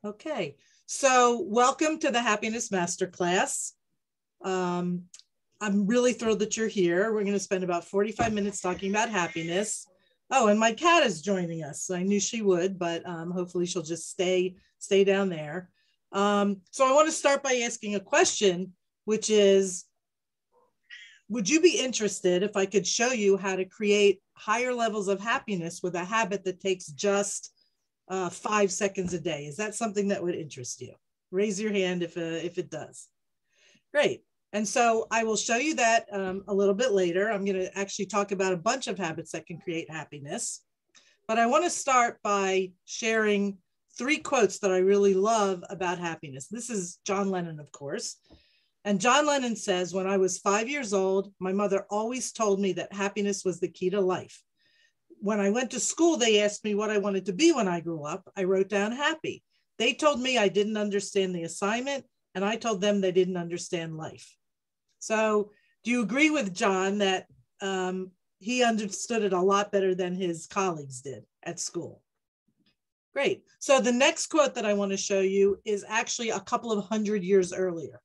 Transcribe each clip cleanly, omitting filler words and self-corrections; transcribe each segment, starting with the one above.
Okay, so welcome to the Happiness Masterclass. I'm really thrilled that you're here. We're going to spend about 45 minutes talking about happiness. Oh, and my cat is joining us. I knew she would, but hopefully she'll just stay down there. So I want to start by asking a question, which is, would you be interested if I could show you how to create higher levels of happiness with a habit that takes just 5 seconds a day? Is that something that would interest you? Raise your hand if it does. Great. And so I will show you that a little bit later. I'm going to actually talk about a bunch of habits that can create happiness. But I want to start by sharing 3 quotes that I really love about happiness. This is John Lennon, of course. And John Lennon says, when I was 5 years old, my mother always told me that happiness was the key to life. When I went to school, they asked me what I wanted to be when I grew up. I wrote down happy. They told me I didn't understand the assignment, and I told them they didn't understand life. So do you agree with John that he understood it a lot better than his colleagues did at school? Great. So the next quote that I want to show you is actually a couple of 100 years earlier.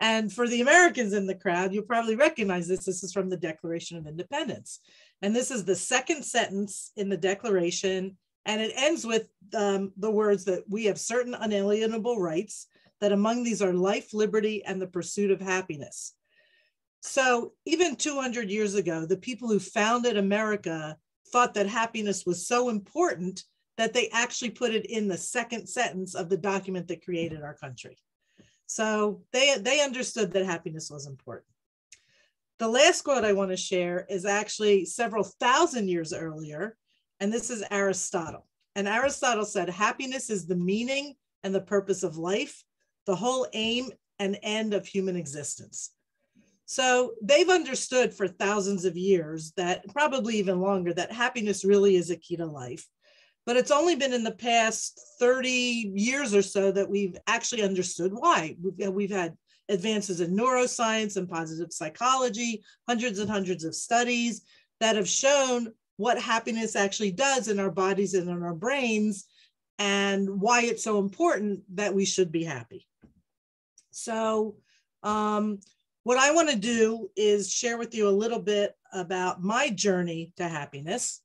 And for the Americans in the crowd, you'll probably recognize this. This is from the Declaration of Independence. And this is the second sentence in the Declaration. And it ends with the words that we have certain unalienable rights, that among these are life, liberty, and the pursuit of happiness. So even 200 years ago, the people who founded America thought that happiness was so important that they actually put it in the second sentence of the document that created our country. So they understood that happiness was important. The last quote I want to share is actually several thousand years earlier, and this is Aristotle. And Aristotle said, happiness is the meaning and the purpose of life, the whole aim and end of human existence. So they've understood for thousands of years, that probably even longer, that happiness really is a key to life. But it's only been in the past 30 years or so that we've actually understood why. We've had advances in neuroscience and positive psychology, hundreds and hundreds of studies that have shown what happiness actually does in our bodies and in our brains, and why it's so important that we should be happy. So what I want to do is share with you a little bit about my journey to happiness.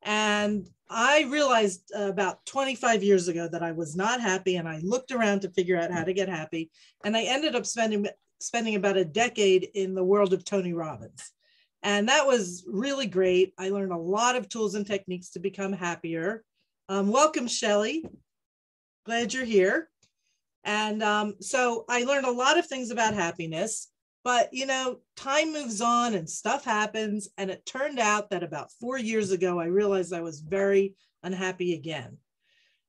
And I realized about 25 years ago that I was not happy, and I looked around to figure out how to get happy. And I ended up spending about a decade in the world of Tony Robbins. And that was really great. I learned a lot of tools and techniques to become happier. Welcome, Shelley. Glad you're here. And so I learned a lot of things about happiness. But, you know, time moves on and stuff happens. And it turned out that about 4 years ago, I realized I was very unhappy again.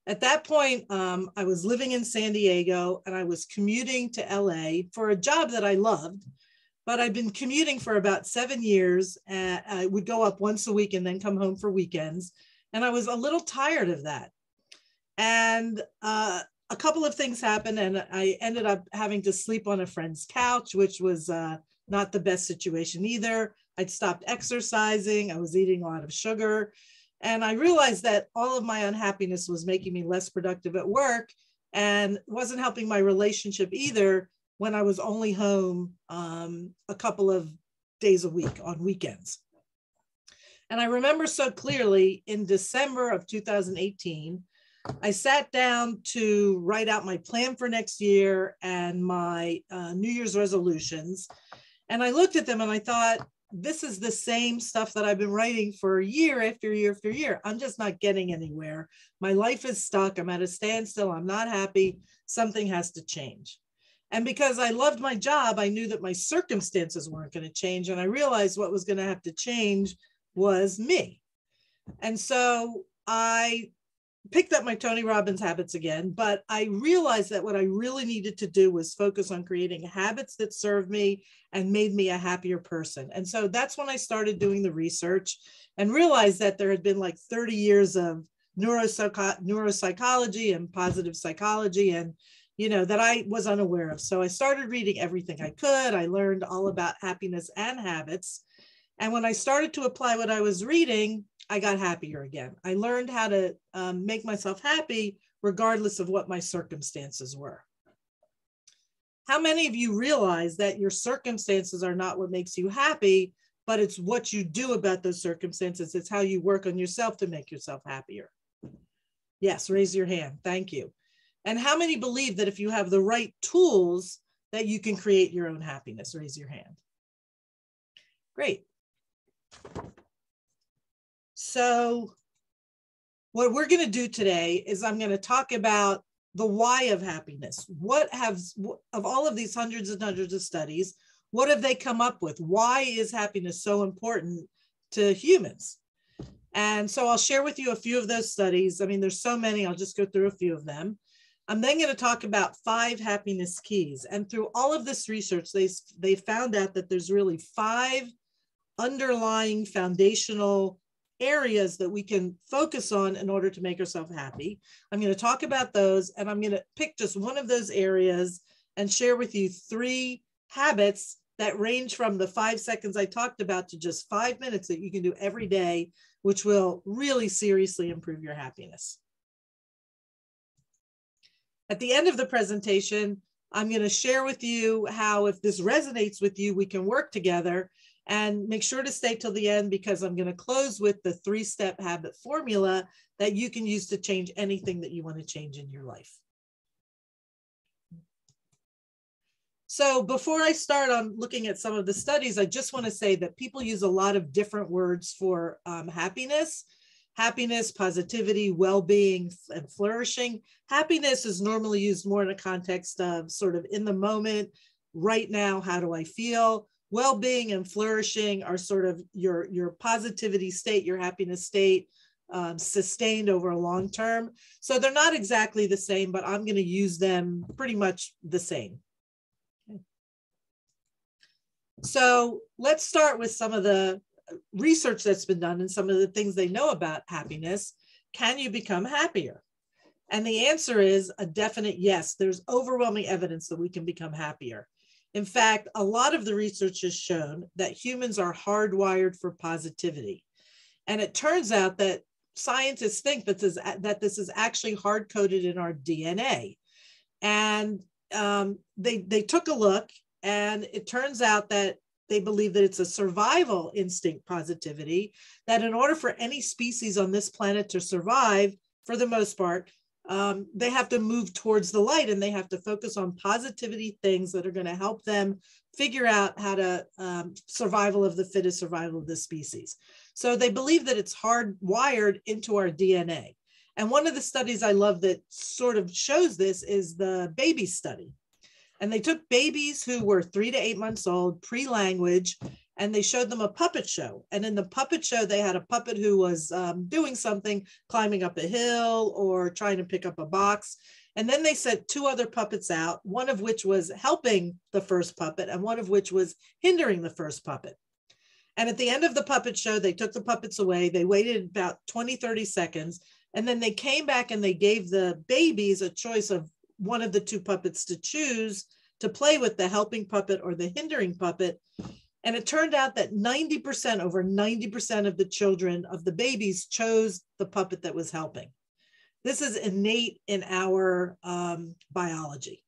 At that point, I was living in San Diego and I was commuting to LA for a job that I loved. But I'd been commuting for about 7 years. And I would go up once a week and then come home for weekends. And I was a little tired of that. And a couple of things happened, and I ended up having to sleep on a friend's couch, which was not the best situation either. I'd stopped exercising. I was eating a lot of sugar. And I realized that all of my unhappiness was making me less productive at work and wasn't helping my relationship either when I was only home a couple of days a week on weekends. And I remember so clearly in December of 2018, I sat down to write out my plan for next year and my New Year's resolutions. And I looked at them and I thought, this is the same stuff that I've been writing for year after year after year. I'm just not getting anywhere. My life is stuck. I'm at a standstill. I'm not happy. Something has to change. And because I loved my job, I knew that my circumstances weren't going to change. And I realized what was going to have to change was me. And so I picked up my Tony Robbins habits again, but I realized that what I really needed to do was focus on creating habits that served me and made me a happier person. And so that's when I started doing the research and realized that there had been like 30 years of neuropsychology and positive psychology, and you know, that I was unaware of. So I started reading everything I could. I learned all about happiness and habits. And when I started to apply what I was reading, I got happier again. I learned how to make myself happy regardless of what my circumstances were. How many of you realize that your circumstances are not what makes you happy, but it's what you do about those circumstances? It's how you work on yourself to make yourself happier. Yes, raise your hand. Thank you. And how many believe that if you have the right tools that you can create your own happiness? Raise your hand. Great. So what we're going to do today is I'm going to talk about the why of happiness. Of all of these hundreds and hundreds of studies, what have they come up with? Why is happiness so important to humans? And so I'll share with you a few of those studies. I mean, there's so many, I'll just go through a few of them. I'm then going to talk about 5 happiness keys. And through all of this research, they found out that there's really 5 underlying foundational areas that we can focus on in order to make ourselves happy. I'm going to talk about those, and I'm going to pick just one of those areas and share with you 3 habits that range from the 5 seconds I talked about to just 5 minutes that you can do every day, which will really seriously improve your happiness. At the end of the presentation, I'm going to share with you how, if this resonates with you, we can work together. And make sure to stay till the end, because I'm going to close with the 3-step habit formula that you can use to change anything that you want to change in your life. So before I start on looking at some of the studies, I just want to say that people use a lot of different words for happiness. Happiness, positivity, well-being, and flourishing. Happiness is normally used more in a context of sort of in the moment, right now, how do I feel? Well-being and flourishing are sort of your positivity state, your happiness state, sustained over a long term. So they're not exactly the same, but I'm going to use them pretty much the same. Okay. So let's start with some of the research that's been done and some of the things they know about happiness. Can you become happier? And the answer is a definite yes. There's overwhelming evidence that we can become happier. In fact, a lot of the research has shown that humans are hardwired for positivity. And it turns out that scientists think that this is actually hard-coded in our DNA. And they took a look, and it turns out that they believe that it's a survival instinct positivity, that in order for any species on this planet to survive, for the most part, they have to move towards the light, and they have to focus on positivity things that are going to help them figure out how to survival of the fittest, survival of the species. So they believe that it's hardwired into our DNA. And one of the studies I love that sort of shows this is the baby study. And they took babies who were 3 to 8 months old, pre-language, and they showed them a puppet show. And in the puppet show, they had a puppet who was doing something, climbing up a hill or trying to pick up a box. And then they sent 2 other puppets out, one of which was helping the first puppet and one of which was hindering the first puppet. And at the end of the puppet show, they took the puppets away. They waited about 20, 30 seconds. And then they came back and they gave the babies a choice of one of the 2 puppets to choose to play with, the helping puppet or the hindering puppet. And it turned out that 90%, over 90% of the children, of the babies, chose the puppet that was helping. This is innate in our biology.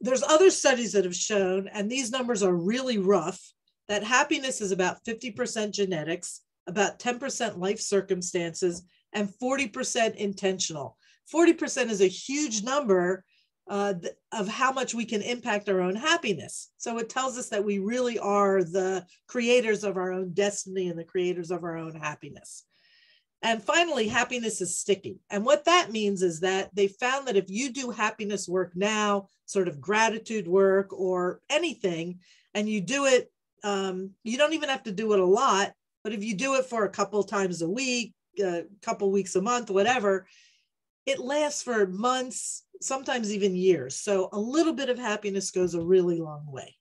There's other studies that have shown, and these numbers are really rough, that happiness is about 50% genetics, about 10% life circumstances, and 40% intentional. 40% is a huge number of how much we can impact our own happiness. So it tells us that we really are the creators of our own destiny and the creators of our own happiness. And finally, happiness is sticky. And what that means is that they found that if you do happiness work now, sort of gratitude work or anything, and you do it, you don't even have to do it a lot, but if you do it for a couple times a week, a couple weeks a month, whatever, it lasts for months, sometimes even years. So a little bit of happiness goes a really long way.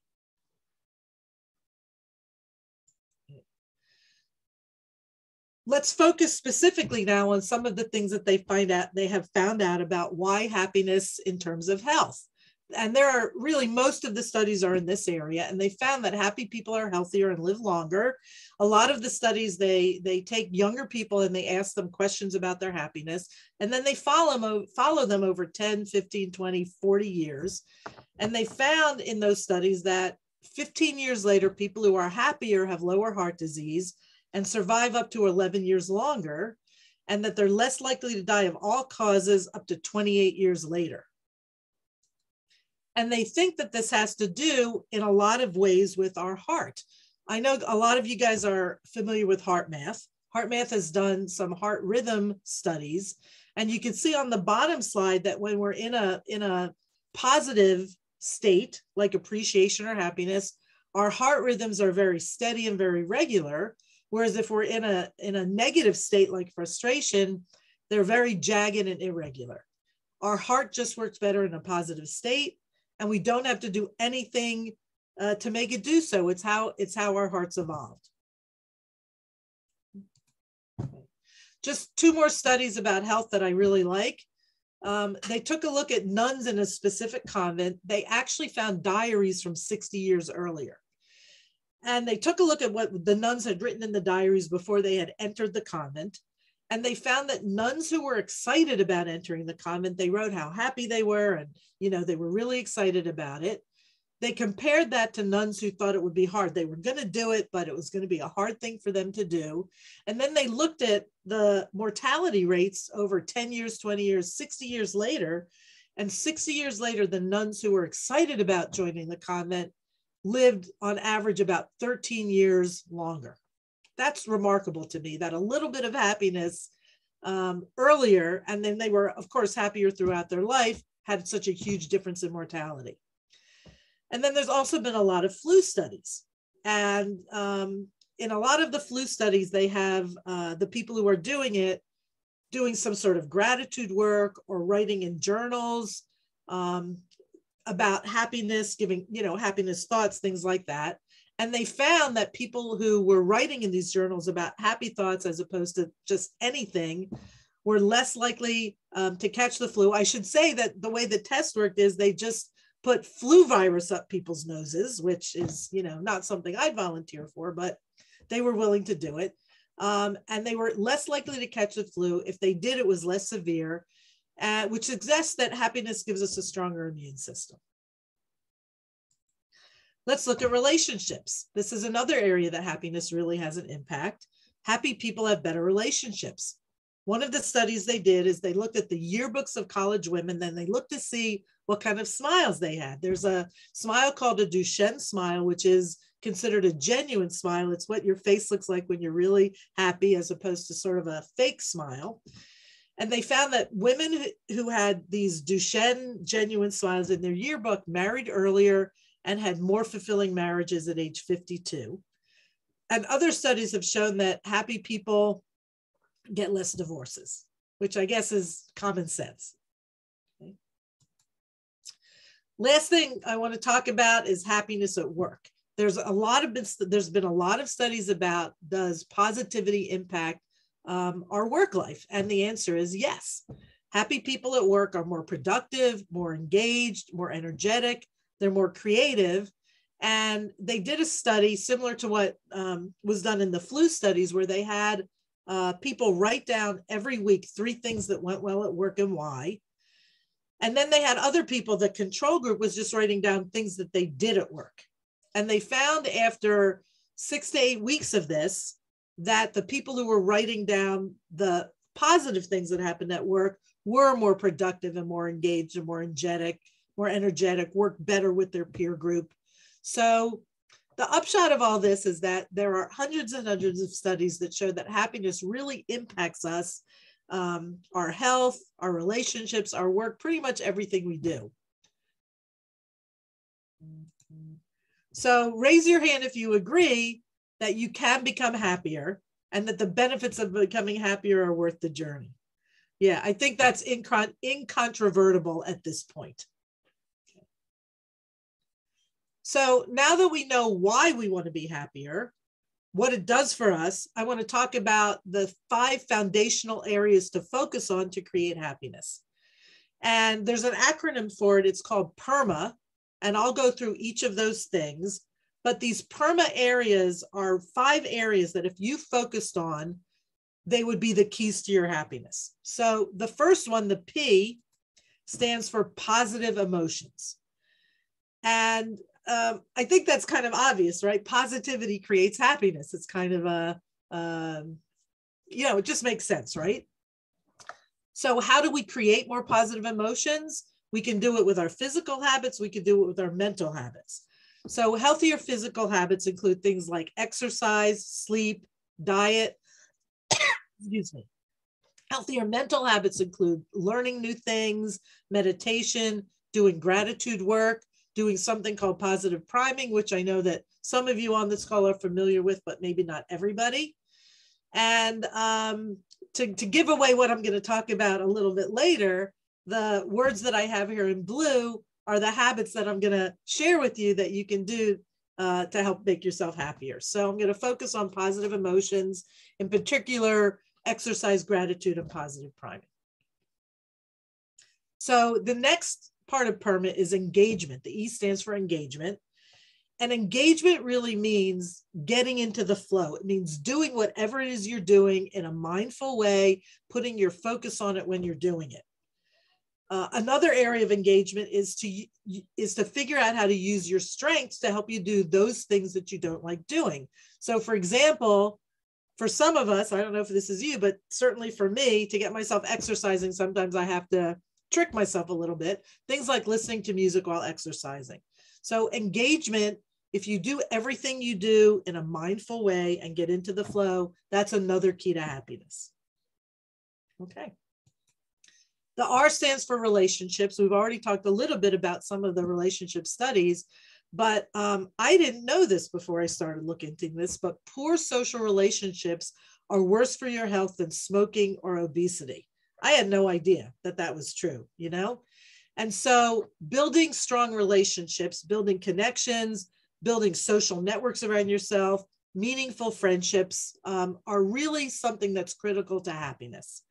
Let's focus specifically now on some of the things that they have found out about why happiness in terms of health. And there are really, most of the studies are in this area, and they found that happy people are healthier and live longer. A lot of the studies, they take younger people and they ask them questions about their happiness, and then they follow them over 10, 15, 20, 40 years. And they found in those studies that 15 years later, people who are happier have lower heart disease and survive up to 11 years longer, and that they're less likely to die of all causes up to 28 years later. And they think that this has to do in a lot of ways with our heart. I know a lot of you guys are familiar with heart math. Heart math has done some heart rhythm studies. And you can see on the bottom slide that when we're in a positive state, like appreciation or happiness, our heart rhythms are very steady and very regular. Whereas if we're in a negative state, like frustration, they're very jagged and irregular. Our heart just works better in a positive state, and we don't have to do anything to make it do so. It's how our hearts evolved. Just two more studies about health that I really like. They took a look at nuns in a specific convent. They actually found diaries from 60 years earlier. And they took a look at what the nuns had written in the diaries before they had entered the convent. And they found that nuns who were excited about entering the convent, they wrote how happy they were, and they were really excited about it. They compared that to nuns who thought it would be hard. They were going to do it, but it was going to be a hard thing for them to do. And then they looked at the mortality rates over 10 years, 20 years, 60 years later. And 60 years later, the nuns who were excited about joining the convent lived on average about 13 years longer. That's remarkable to me, that a little bit of happiness earlier, and then they were, of course, happier throughout their life, had such a huge difference in mortality. And then there's also been a lot of flu studies. And in a lot of the flu studies, they have the people who are doing it doing some sort of gratitude work or writing in journals about happiness, giving, happiness thoughts, things like that. And they found that people who were writing in these journals about happy thoughts as opposed to just anything were less likely to catch the flu. I should say that the way the test worked is they just put flu virus up people's noses, which is, not something I'd volunteer for, but they were willing to do it. And they were less likely to catch the flu. If they did, it was less severe, which suggests that happiness gives us a stronger immune system. Let's look at relationships. This is another area that happiness really has an impact. Happy people have better relationships. One of the studies they did is they looked at the yearbooks of college women, then they looked to see what kind of smiles they had. There's a smile called a Duchenne smile, which is considered a genuine smile. It's what your face looks like when you're really happy, as opposed to sort of a fake smile. And they found that women who had these Duchenne genuine smiles in their yearbook married earlier and had more fulfilling marriages at age 52. And other studies have shown that happy people get less divorces, which I guess is common sense. Okay. Last thing I want to talk about is happiness at work. There's been a lot of studies about, does positivity impact our work life? And the answer is yes. Happy people at work are more productive, more engaged, more energetic. They're more creative. And they did a study similar to what was done in the flu studies, where they had people write down every week 3 things that went well at work and why. And then they had other people, the control group was just writing down things that they did at work. And they found after 6 to 8 weeks of this, that the people who were writing down the positive things that happened at work were more productive and more engaged and more energetic, worked better with their peer group. So the upshot of all this is that there are hundreds and hundreds of studies that show that happiness really impacts us, our health, our relationships, our work, pretty much everything we do. So raise your hand if you agree that you can become happier and that the benefits of becoming happier are worth the journey. Yeah, I think that's incontrovertible at this point. Okay. So now that we know why we want to be happier, what it does for us, I want to talk about the 5 foundational areas to focus on to create happiness. And there's an acronym for it. It's called PERMA. And I'll go through each of those things. But these PERMA areas are 5 areas that if you focused on, they would be the keys to your happiness. So the first one, the P, stands for positive emotions. And I think that's kind of obvious, right? Positivity creates happiness. It's kind of it just makes sense, right? So how do we create more positive emotions? We can do it with our physical habits. We can do it with our mental habits. So healthier physical habits include things like exercise, sleep, diet. Excuse me. Healthier mental habits include learning new things, meditation, doing gratitude work, doing something called positive priming, which I know that some of you on this call are familiar with, but maybe not everybody. And to give away what I'm going to talk about a little bit later, the words that I have here in blue are the habits that I'm going to share with you that you can do to help make yourself happier. So I'm going to focus on positive emotions, in particular, exercise, gratitude, and positive priming. So the next part of PERMA is engagement. The E stands for engagement. And engagement really means getting into the flow. It means doing whatever it is you're doing in a mindful way, putting your focus on it when you're doing it. Another area of engagement is to figure out how to use your strengths to help you do those things that you don't like doing. So for example, for some of us, I don't know if this is you, but certainly for me, to get myself exercising, sometimes I have to trick myself a little bit. Things like listening to music while exercising. So engagement, if you do everything you do in a mindful way and get into the flow, that's another key to happiness. Okay. The R stands for relationships. We've already talked a little bit about some of the relationship studies, but I didn't know this before I started looking into this, but poor social relationships are worse for your health than smoking or obesity. I had no idea that that was true, you know? And so building strong relationships, building connections, building social networks around yourself, meaningful friendships are really something that's critical to happiness.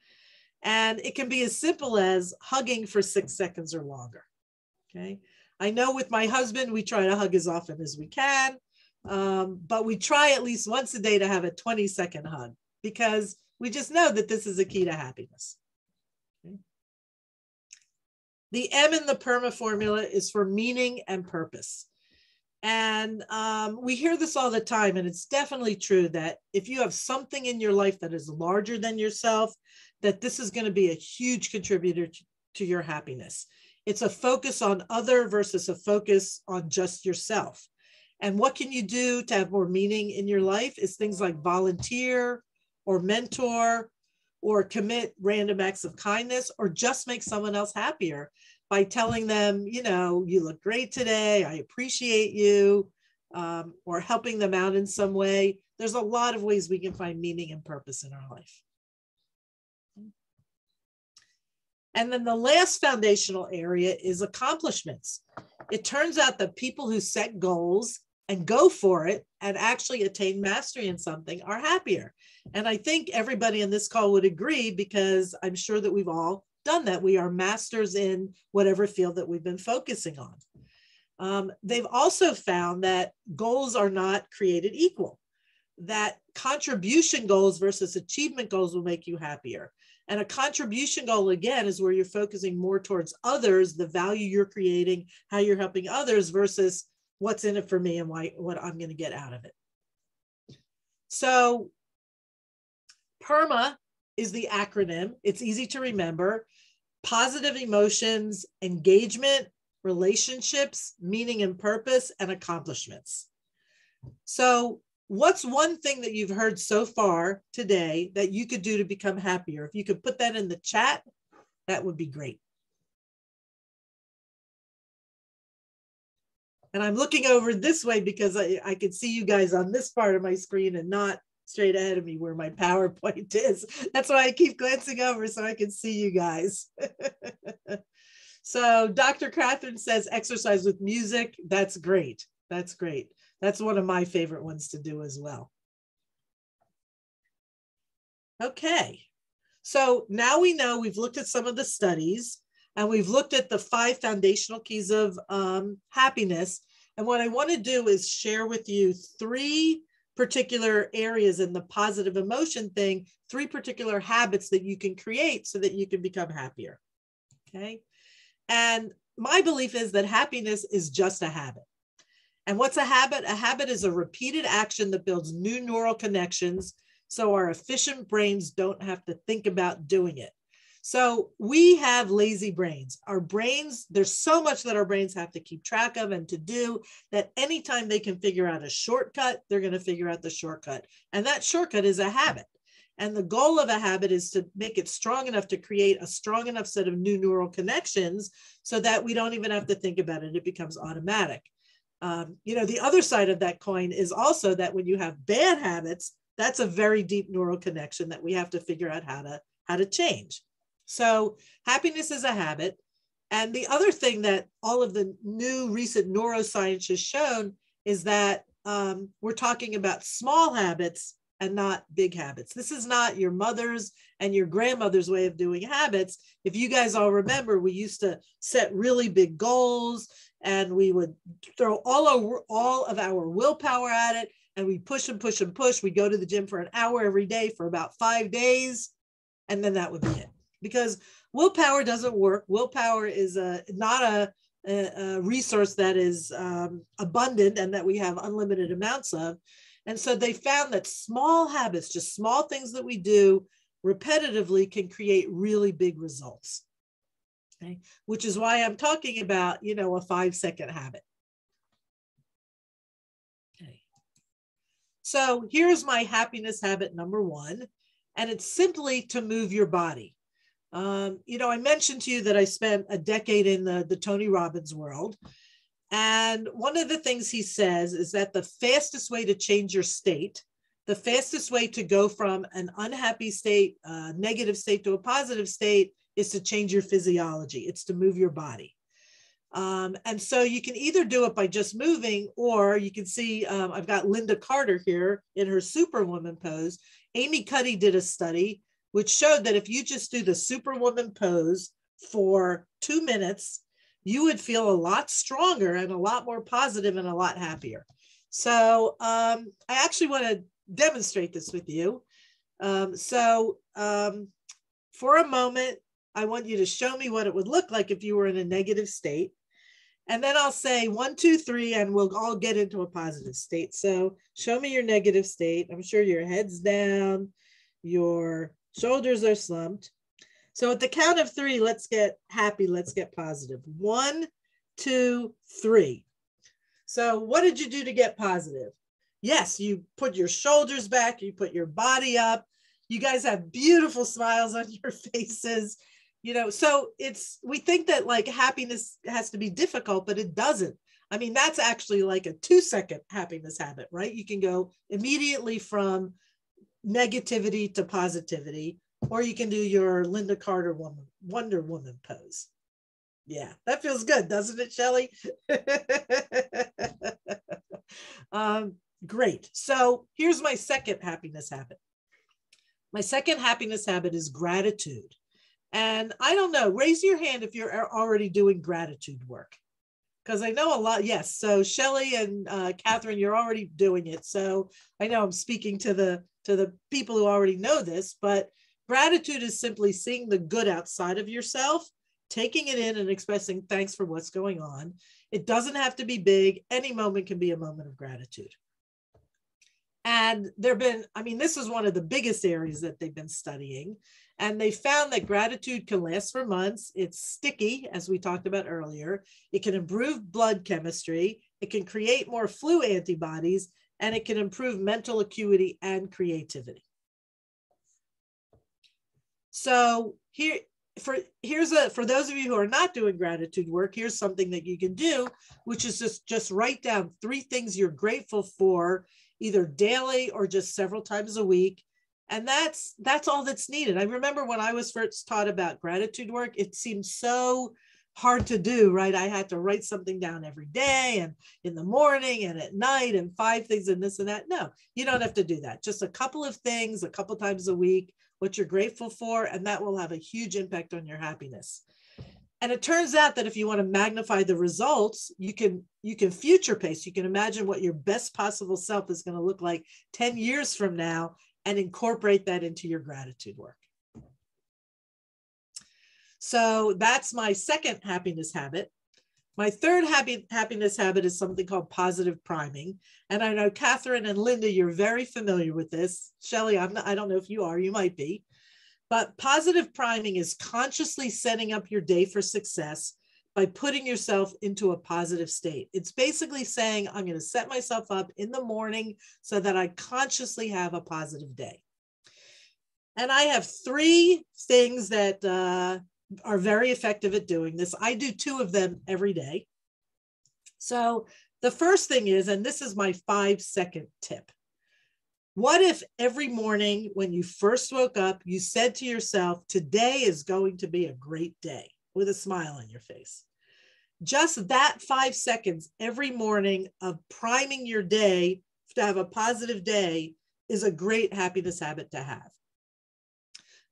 And it can be as simple as hugging for 6 seconds or longer. Okay. I know with my husband, we try to hug as often as we can, but we try at least once a day to have a 20-second hug because we just know that this is a key to happiness. Okay. The M in the PERMA formula is for meaning and purpose. And we hear this all the time, and it's definitely true that if you have something in your life that is larger than yourself, that this is going to be a huge contributor to your happiness. It's a focus on other versus a focus on just yourself. And what can you do to have more meaning in your life is things like volunteer or mentor or commit random acts of kindness or just make someone else happier by telling them, you know, you look great today, I appreciate you, or helping them out in some way. There's a lot of ways we can find meaning and purpose in our life. And then the last foundational area is accomplishments. It turns out that people who set goals and go for it and actually attain mastery in something are happier. And I think everybody in this call would agree because I'm sure that we've all done that. We are masters in whatever field that we've been focusing on. They've also found that goals are not created equal, that contribution goals versus achievement goals will make you happier. And a contribution goal, again, is where you're focusing more towards others, the value you're creating, how you're helping others versus what's in it for me and what I'm going to get out of it. So PERMA is the acronym. It's easy to remember. Positive emotions, engagement, relationships, meaning and purpose, and accomplishments. So what's one thing that you've heard so far today that you could do to become happier? If you could put that in the chat, that would be great. And I'm looking over this way because I can see you guys on this part of my screen and not straight ahead of me where my PowerPoint is. That's why I keep glancing over so I can see you guys. So Dr. Catherine says exercise with music. That's great. That's great. That's one of my favorite ones to do as well. Okay. So now we know we've looked at some of the studies. And we've looked at the 5 foundational keys of happiness. And what I want to do is share with you 3 particular areas in the positive emotion thing, 3 particular habits that you can create so that you can become happier. Okay. And my belief is that happiness is just a habit. And what's a habit? A habit is a repeated action that builds new neural connections, so our efficient brains don't have to think about doing it. So we have lazy brains. Our brains, there's so much that our brains have to keep track of and to do that anytime they can figure out a shortcut, they're going to figure out the shortcut. And that shortcut is a habit. And the goal of a habit is to make it strong enough to create a strong enough set of new neural connections so that we don't even have to think about it. It becomes automatic. The other side of that coin is also that when you have bad habits, that's a very deep neural connection that we have to figure out how to change. So happiness is a habit. And the other thing that all of the new recent neuroscience has shown is that we're talking about small habits and not big habits. This is not your mother's and your grandmother's way of doing habits. If you guys all remember, we used to set really big goals and we would throw all of our willpower at it, and we push and push and push. We go to the gym for an hour every day for about 5 days, and then that would be it. Because willpower doesn't work. Willpower is not a resource that is abundant and that we have unlimited amounts of. And so they found that small habits, just small things that we do repetitively, can create really big results. Okay? Which is why I'm talking about, a 5-second habit. Okay. So here's my happiness habit number 1, and it's simply to move your body. I mentioned to you that I spent a decade in the Tony Robbins world. And one of the things he says is that the fastest way to change your state, the fastest way to go from an unhappy state, negative state, to a positive state is to change your physiology. It's to move your body. And so you can either do it by just moving, or you can see, I've got Linda Carter here in her Superwoman pose. Amy Cuddy did a study which showed that if you just do the Superwoman pose for 2 minutes, you would feel a lot stronger and a lot more positive and a lot happier. So I actually want to demonstrate this with you. For a moment, I want you to show me what it would look like if you were in a negative state. And then I'll say 1, 2, 3, and we'll all get into a positive state. So show me your negative state. I'm sure your head's down, your shoulders are slumped. So at the count of 3, let's get happy. Let's get positive. 1, 2, 3. So what did you do to get positive? Yes, you put your shoulders back. You put your body up. You guys have beautiful smiles on your faces. So we think that like happiness has to be difficult, but it doesn't. I mean, that's actually like a 2-second happiness habit, right? You can go immediately from negativity to positivity, or you can do your Linda Carter Wonder Woman pose. Yeah, that feels good, doesn't it, Shelley? Great. So here's my second happiness habit. My second happiness habit is gratitude. And I don't know, raise your hand if you're already doing gratitude work. Because I know a lot, yes. So Shelley and Catherine, you're already doing it. So I know I'm speaking to the people who already know this, but gratitude is simply seeing the good outside of yourself, taking it in and expressing thanks for what's going on. It doesn't have to be big. Any moment can be a moment of gratitude. And this is one of the biggest areas that they've been studying. And they found that gratitude can last for months. It's sticky, as we talked about earlier. It can improve blood chemistry. It can create more flu antibodies, and it can improve mental acuity and creativity. So for those of you who are not doing gratitude work, here's something that you can do, which is just write down 3 things you're grateful for, either daily or just several times a week. And that's all that's needed. I remember when I was first taught about gratitude work, it seemed so hard to do, right? I had to write something down every day and in the morning and at night and 5 things and this and that. No, you don't have to do that. Just a couple of things, a couple times a week, what you're grateful for, and that will have a huge impact on your happiness. And it turns out that if you want to magnify the results, you can future pace. You can imagine what your best possible self is going to look like 10 years from now and incorporate that into your gratitude work. So that's my second happiness habit. My third happiness habit is something called positive priming. And I know Catherine and Linda, you're very familiar with this. Shelley, I don't know if you are, you might be. But positive priming is consciously setting up your day for success by putting yourself into a positive state. It's basically saying, I'm going to set myself up in the morning so that I consciously have a positive day. And I have 3 things that are very effective at doing this. I do 2 of them every day. So the first thing is, and this is my 5-second tip. What if every morning when you first woke up, you said to yourself, today is going to be a great day, with a smile on your face? Just that 5 seconds every morning of priming your day to have a positive day is a great happiness habit to have.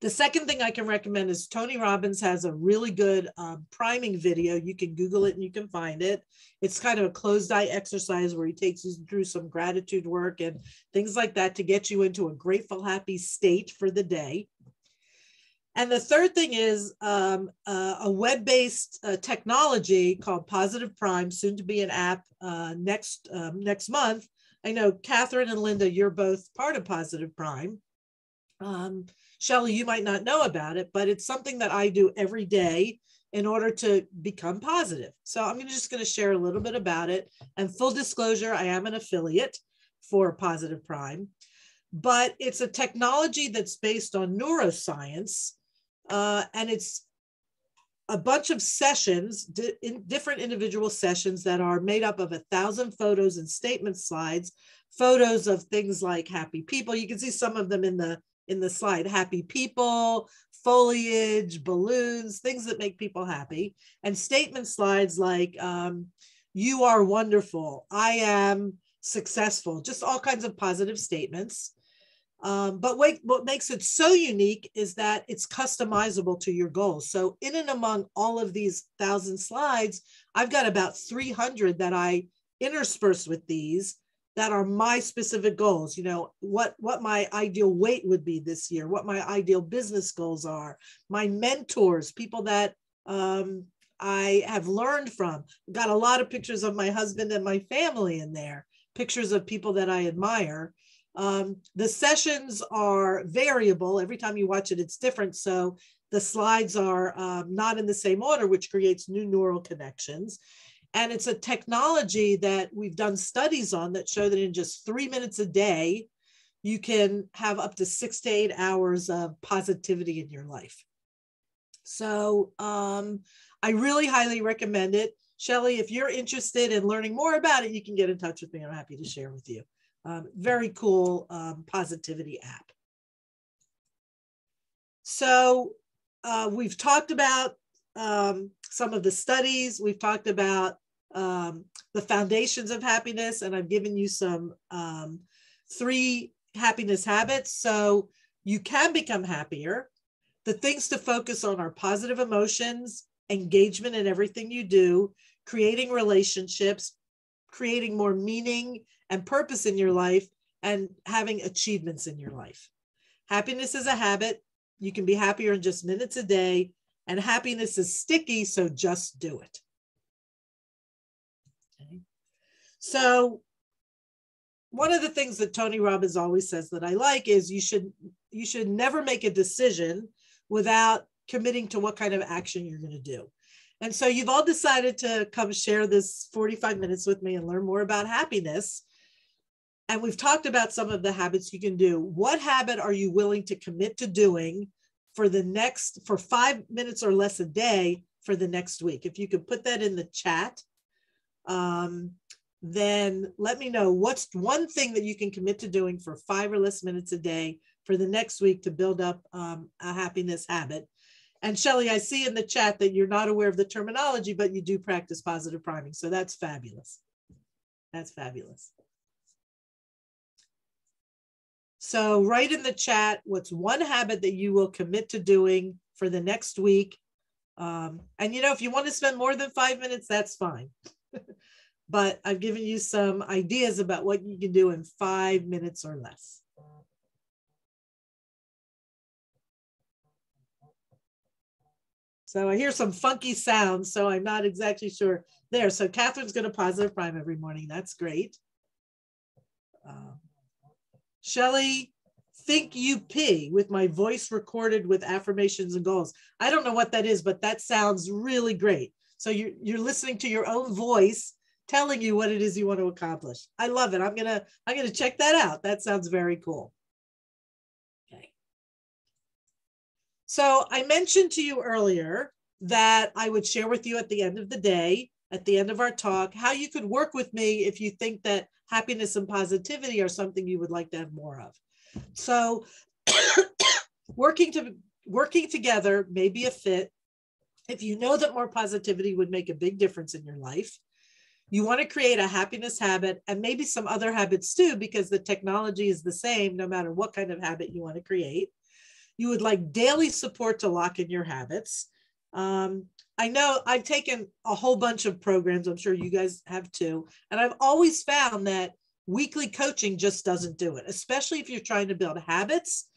The second thing I can recommend is Tony Robbins has a really good priming video. You can Google it and you can find it. It's kind of a closed eye exercise where he takes you through some gratitude work and things like that to get you into a grateful, happy state for the day. And the third thing is a web-based technology called Positive Prime, soon to be an app next month. I know Catherine and Linda, you're both part of Positive Prime. Shelley, you might not know about it, but it's something that I do every day in order to become positive. So I'm just going to share a little bit about it. And full disclosure, I am an affiliate for Positive Prime, but it's a technology that's based on neuroscience, and it's a bunch of sessions, different individual sessions that are made up of 1,000 photos and statement slides, photos of things like happy people. You can see some of them in the slide: happy people, foliage, balloons, things that make people happy, and statement slides like you are wonderful, I am successful, just all kinds of positive statements. But what makes it so unique is that it's customizable to your goals. So in and among all of these 1,000 slides, I've got about 300 that I intersperse with these that are my specific goals. You know, what my ideal weight would be this year, what my ideal business goals are, my mentors, people that I have learned from. Got a lot of pictures of my husband and my family in there, pictures of people that I admire. The sessions are variable. Every time you watch it, it's different. So the slides are not in the same order, which creates new neural connections. And it's a technology that we've done studies on that show that in just 3 minutes a day, you can have up to 6 to 8 hours of positivity in your life. So I really highly recommend it. Shelley, if you're interested in learning more about it, you can get in touch with me. I'm happy to share with you. Very cool positivity app. So we've talked about some of the studies. We've talked about the foundations of happiness, and I've given you some 3 happiness habits. So you can become happier. The things to focus on are positive emotions, engagement in everything you do, creating relationships, creating more meaning and purpose in your life, and having achievements in your life. Happiness is a habit. You can be happier in just minutes a day, and happiness is sticky, so just do it. Okay. So one of the things that Tony Robbins always says that I like is you should never make a decision without committing to what kind of action you're going to do. And so you've all decided to come share this 45 minutes with me and learn more about happiness. And we've talked about some of the habits you can do. What habit are you willing to commit to doing for 5 minutes or less a day for the next week? If you could put that in the chat, then let me know what's one thing that you can commit to doing for 5 or less minutes a day for the next week to build up a happiness habit. And Shelley, I see in the chat that you're not aware of the terminology, but you do practice positive priming. So that's fabulous. That's fabulous. So write in the chat, what's one habit that you will commit to doing for the next week And if you want to spend more than 5 minutes, that's fine. But I've given you some ideas about what you can do in 5 minutes or less. So I hear some funky sounds, so I'm not exactly sure there. So Catherine's going to positive prime every morning. That's great. Shelley, think you pee with my voice recorded with affirmations and goals. I don't know what that is, but that sounds really great. So you're listening to your own voice telling you what it is you want to accomplish. I love it. I'm gonna check that out. That sounds very cool. Okay. So I mentioned to you earlier that I would share with you at the end of the day, at the end of our talk, how you could work with me if you think that happiness and positivity are something you would like to have more of. So working together may be a fit. If you know that more positivity would make a big difference in your life, you want to create a happiness habit and maybe some other habits too, because the technology is the same no matter what kind of habit you want to create. You would like daily support to lock in your habits. I know I've taken a whole bunch of programs. I'm sure you guys have too. And I've always found that weekly coaching just doesn't do it, especially if you're trying to build habits.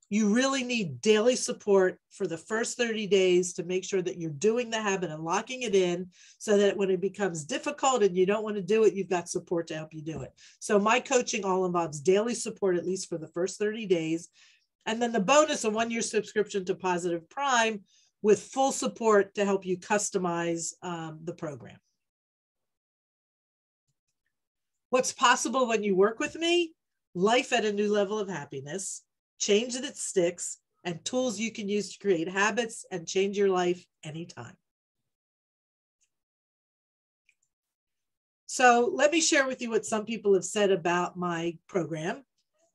You really need daily support for the first 30 days to make sure that you're doing the habit and locking it in so that when it becomes difficult and you don't want to do it, you've got support to help you do it. So my coaching all involves daily support, at least for the first 30 days. And then the bonus, a 1-year subscription to Positive Prime with full support to help you customize the program. What's possible when you work with me? Life at a new level of happiness, change that sticks, and tools you can use to create habits and change your life anytime. So let me share with you what some people have said about my program.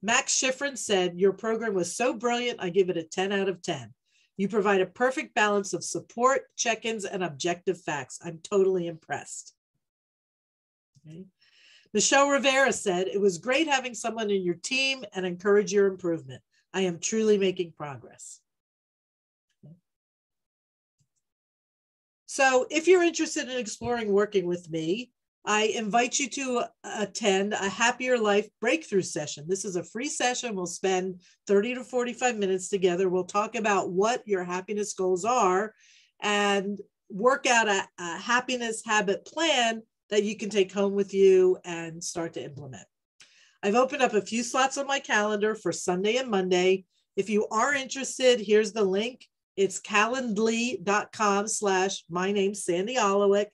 Max Schifrin said, your program was so brilliant, I give it a 10 out of 10. You provide a perfect balance of support, check-ins, and objective facts. I'm totally impressed. Okay. Michelle Rivera said, it was great having someone in your team and encourage your improvement. I am truly making progress. Okay. So if you're interested in exploring working with me, I invite you to attend a Happier Life breakthrough session. This is a free session. We'll spend 30 to 45 minutes together. We'll talk about what your happiness goals are and work out a happiness habit plan that you can take home with you and start to implement. I've opened up a few slots on my calendar for Sunday and Monday. If you are interested, here's the link. It's calendly.com/my name's Sandy Oluwek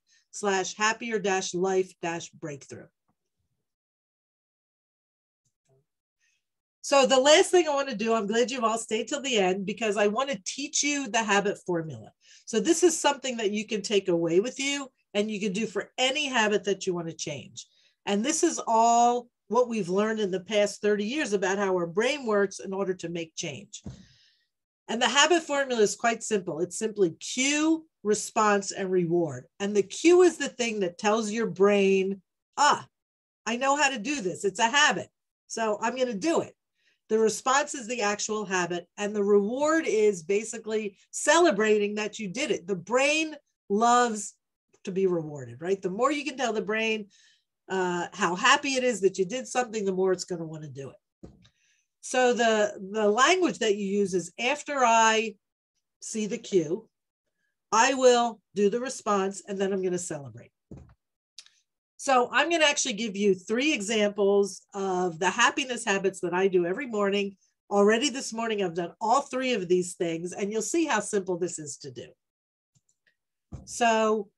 /happier-life-breakthrough. So the last thing I want to do, I'm glad you've all stayed till the end because I want to teach you the habit formula. So this is something that you can take away with you and you can do for any habit that you want to change. And this is all what we've learned in the past 30 years about how our brain works in order to make change. And the habit formula is quite simple. It's simply cue, response, and reward. And the cue is the thing that tells your brain, I know how to do this. It's a habit. So I'm going to do it. The response is the actual habit. And the reward is basically celebrating that you did it. The brain loves to be rewarded, right? The more you can tell the brain how happy it is that you did something, the more it's going to want to do it. So the language that you use is after I see the cue, I will do the response, and then I'm going to celebrate. So I'm going to actually give you 3 examples of the happiness habits that I do every morning. Already this morning, I've done all 3 of these things, and you'll see how simple this is to do. So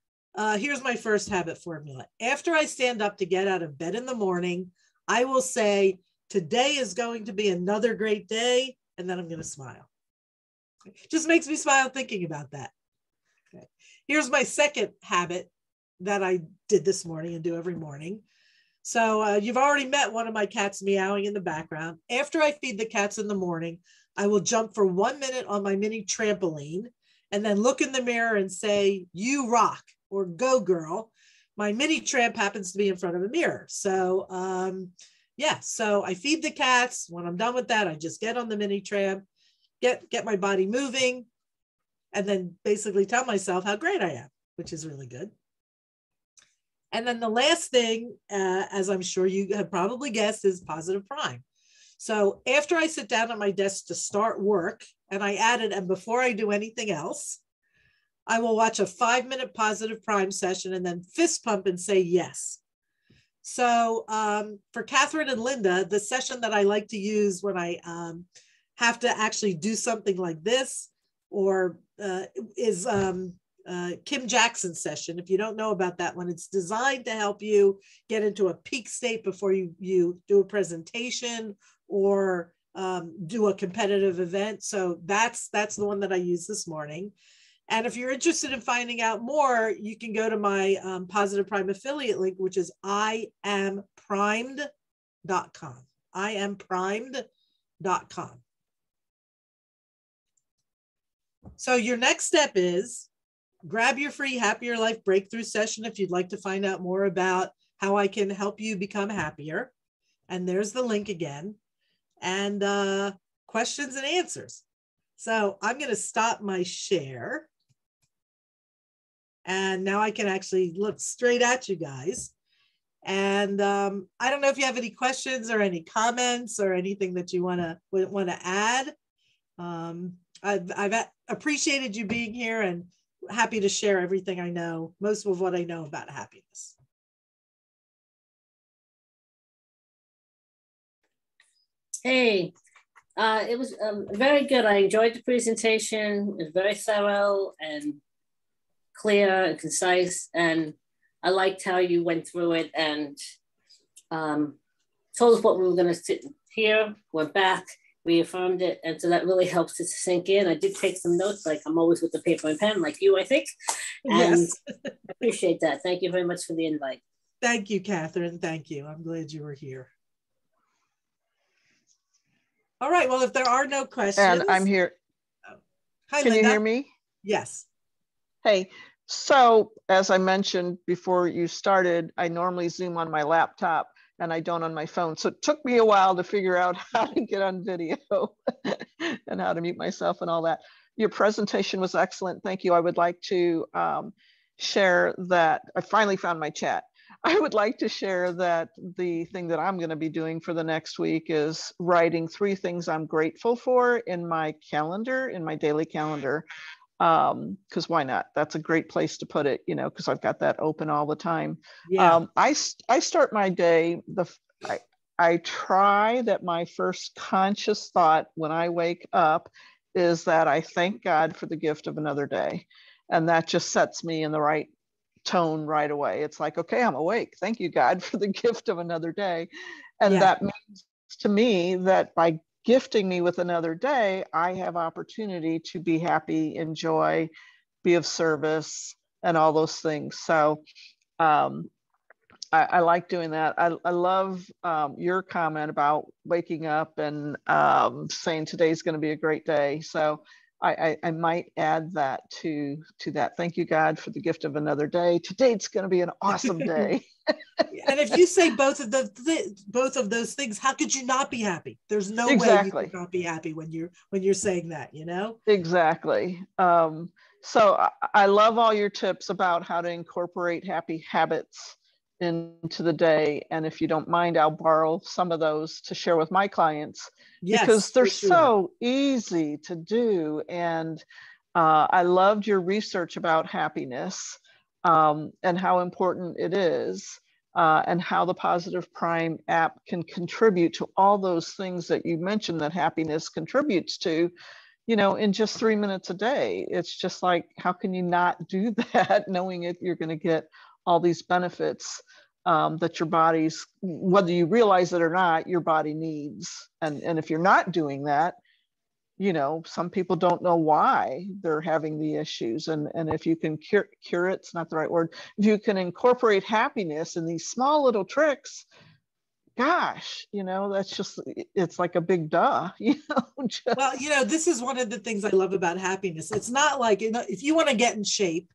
here's my first habit formula. After I stand up to get out of bed in the morning, I will say, today is going to be another great day, and then I'm going to smile. It just makes me smile thinking about that. Okay. Here's my second habit that I did this morning and do every morning. So you've already met one of my cats meowing in the background. After I feed the cats in the morning, I will jump for 1 minute on my mini trampoline and then look in the mirror and say, you rock, or go girl. My mini tramp happens to be in front of a mirror. So so I feed the cats. When I'm done with that, I just get on the mini tramp, get my body moving. and then basically tell myself how great I am, which is really good. And then the last thing, as I'm sure you have probably guessed, is positive prime. So after I sit down at my desk to start work, and I added, and before I do anything else, I will watch a 5-minute positive prime session and then fist pump and say yes. So for Catherine and Linda, the session that I like to use when I have to actually do something like this or is Kim Jackson's session. If you don't know about that one, it's designed to help you get into a peak state before you do a presentation or do a competitive event. So that's the one that I used this morning. And if you're interested in finding out more, you can go to my Positive Prime affiliate link, which is IamPrimed.com. IamPrimed.com. So your next step is grab your free Happier Life Breakthrough session if you'd like to find out more about how I can help you become happier. And there's the link again. And questions and answers. So I'm going to stop my share. And now I can actually look straight at you guys. And I don't know if you have any questions or any comments or anything that you want to add. I've appreciated you being here and happy to share everything I know, most of what I know about happiness. Hey, it was very good. I enjoyed the presentation. It was very thorough and clear and concise. And I liked how you went through it and told us what we were going to hear, went back, reaffirmed it. And so that really helps it to sink in. I did take some notes, like I'm always with the paper and pen, like you, I think. And yes. I appreciate that. Thank you very much for the invite. Thank you, Catherine. Thank you. I'm glad you were here. All right. Well, if there are no questions. And I'm here. Oh. Hi, Can Linda. you hear me? Yes. Hey, so as I mentioned before you started, I normally Zoom on my laptop and I don't on my phone. So it took me a while to figure out how to get on video and how to mute myself and all that. Your presentation was excellent. Thank you. I would like to share that I finally found my chat. I would like to share that the thing that I'm going to be doing for the next week is writing 3 things I'm grateful for in my calendar, in my daily calendar. Because why not? That's a great place to put it, you know, because I've got that open all the time. Yeah. I start my day, I try that my first conscious thought when I wake up is that I thank God for the gift of another day. And that just sets me in the right tone right away. It's like, okay, I'm awake. Thank you, God, for the gift of another day. And that means to me that by gifting me with another day, I have opportunity to be happy, enjoy, be of service, and all those things. So I like doing that. I love your comment about waking up and saying today's going to be a great day. So I might add that to that. Thank you, God, for the gift of another day. Today's going to be an awesome day. And if you say both of those things, how could you not be happy? There's no way you could not be happy when you're saying that, you know? Exactly. So I love all your tips about how to incorporate happy habits into the day. And if you don't mind, I'll borrow some of those to share with my clients. Yes, because they're so easy to do. And I loved your research about happiness and how important it is and how the Positive Prime app can contribute to all those things that you mentioned that happiness contributes to, you know, in just 3 minutes a day. It's just like, how can you not do that knowing it, you're going to get all these benefits that your body's, whether you realize it or not, your body needs. And if you're not doing that, you know, some people don't know why they're having the issues. And if you can cure it, it's not the right word. If you can incorporate happiness in these small little tricks, gosh, you know, that's just, it's like a big duh, you know. Well, you know, this is one of the things I love about happiness. It's not like, you know, if you want to get in shape,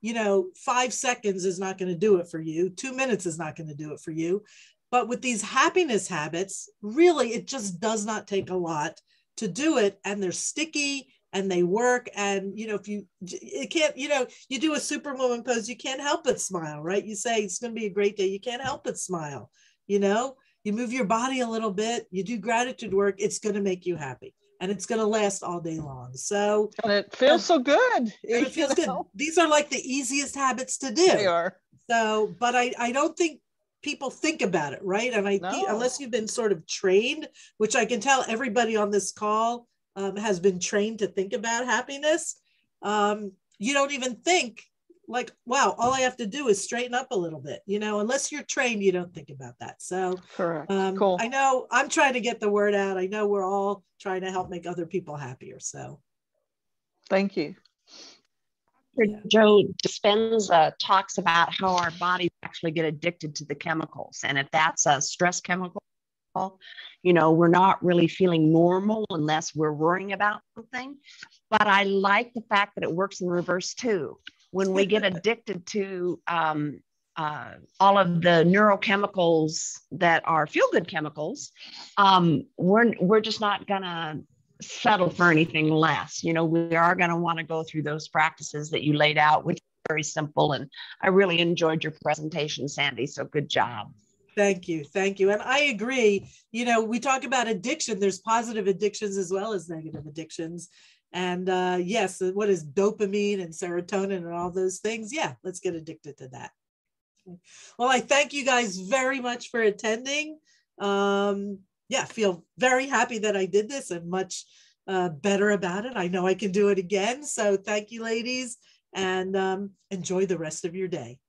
you know, 5 seconds is not going to do it for you. 2 minutes is not going to do it for you. But with these happiness habits, really, it just does not take a lot to do it. And they're sticky and they work. And, you know, if you, it can't, you know, you do a superwoman pose, you can't help but smile, right? You say it's going to be a great day. You can't help but smile, you know, you move your body a little bit, you do gratitude work, it's going to make you happy. And it's going to last all day long. So, and it feels so good. and it feels good. These are like the easiest habits to do. They are. So, but I don't think people think about it, right? And unless you've been sort of trained, which I can tell everybody on this call has been trained to think about happiness, you don't even think like, wow, all I have to do is straighten up a little bit, you know, unless you're trained, you don't think about that. So correct. Cool. I know I'm trying to get the word out. I know we're all trying to help make other people happier. So thank you. Joe Dispenza talks about how our bodies actually get addicted to the chemicals. And if that's a stress chemical, you know, we're not really feeling normal unless we're worrying about something. But I like the fact that it works in reverse too. When we get addicted to all of the neurochemicals that are feel-good chemicals, we're just not gonna settle for anything less. You know, we are going to want to go through those practices that you laid out, which are very simple. And I really enjoyed your presentation, Sandy. So good job. Thank you. Thank you. And I agree. You know, we talk about addiction. There's positive addictions as well as negative addictions. And yes, what is dopamine and serotonin and all those things? Yeah, let's get addicted to that. Well, I thank you guys very much for attending. Yeah, feel very happy that I did this and much better about it. I know I can do it again. So thank you, ladies, and enjoy the rest of your day.